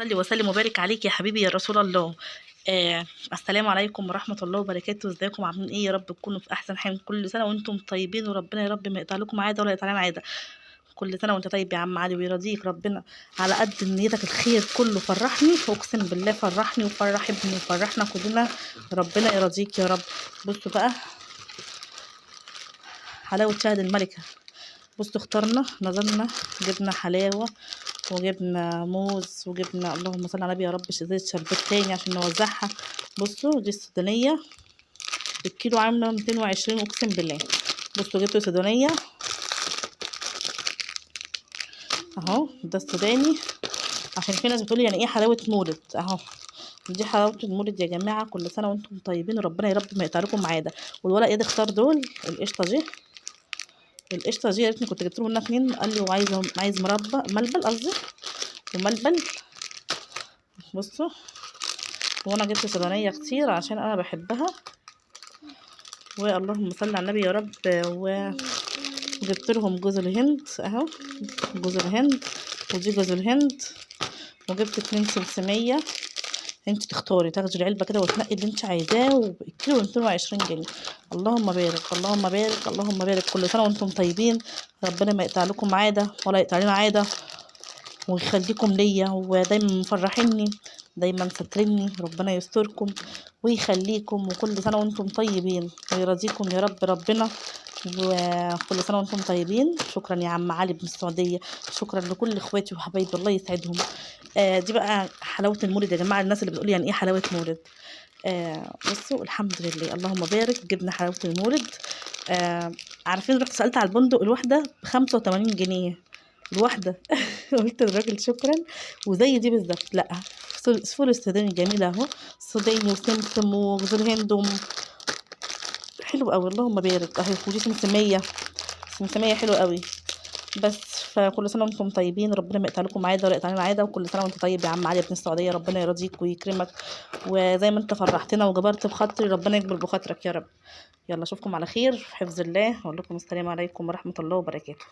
صلي وسلم وبارك عليك يا حبيبي يا رسول الله. السلام عليكم ورحمة الله وبركاته. ازيكم عاملين ايه؟ يا رب تكونوا في احسن حال. كل سنة وانتم طيبين، وربنا يا رب ما يقطع لكم عادة ولا يقطع لنا عادة. كل سنة وانت طيب يا عم علي، ويرضيك ربنا على قد نيتك الخير كله. فرحني اقسم بالله، فرحني وفرح ابني وفرحنا كلنا. ربنا يرضيك يا رب. بصوا بقى حلاوة شهد الملكة. بصوا اخترنا نزلنا جبنا حلاوة وجبنا موز وجبنا اللهم صل على النبي يا رب زيت شربات تاني عشان نوزعها. بصوا دي السودانية الكيلو عاملة 220 اقسم بالله. بصوا جبت سودانية اهو، ده السوداني عشان في ناس بتقولي يعني ايه حلاوة مولد اهو. دي حلاوة المولد يا جماعة. كل سنة وانتم طيبين، وربنا يا رب ما يقطع لكم عادة. والورق ايه ده اختار دول. القشطة دي يا ريتني كنت جبت له منها 2. قال لي عايز مربى ملبن قصدي وملبن. بصوا وانا جبت سودانية كتير عشان انا بحبها. واللهم صل على النبي يا رب. وجبت لهم جوز الهند اهو، جوز الهند ودي جوز الهند. وجبت 2 سمسمية. انت تختاري تاخدي العلبة كده وتنقي اللي انت عايزاه. وبالكيلو 220 جنيه. اللهم بارك اللهم بارك اللهم بارك. كل سنة وانتم طيبين، ربنا ما يقطع لكم عادة ولا يقطع لنا عادة، ويخليكم ليا ودايما مفرحيني، دايما سترني. ربنا يستركم ويخليكم، وكل سنة وانتم طيبين ويرضيكم يا رب ربنا. وكل سنة وانتم طيبين. شكرا يا عم علي بن السعودية، شكرا لكل اخواتي وحبايبي الله يسعدهم. دي بقى حلاوة المولد يا جماعة. الناس اللي بتقول يعني ايه حلاوة مولد، بصوا الحمد لله اللهم بارك. جبنا حلاوة المولد. عارفين رحت سألت على البندق الواحدة ب85 جنيه الواحدة. قلت للراجل شكرا. وزي دي بالظبط لا، فول السوداني جميل اهو، سوداني وسمسم وجوز الهند حلو قوي اللهم بارك اهي. ودي سمسمية حلوة قوي. بس فكل سنه وانتم طيبين، ربنا ما يقطع لكم عاده ولا يقطع لنا عاده. وكل سنه وانت طيب يا عم علي بن السعوديه، ربنا يرضيك ويكرمك. وزي ما انت فرحتنا وجبرت بخاطري، ربنا يكبر بخاطرك يا رب. يلا اشوفكم على خير في حفظ الله. اقول لكم السلام عليكم ورحمه الله وبركاته.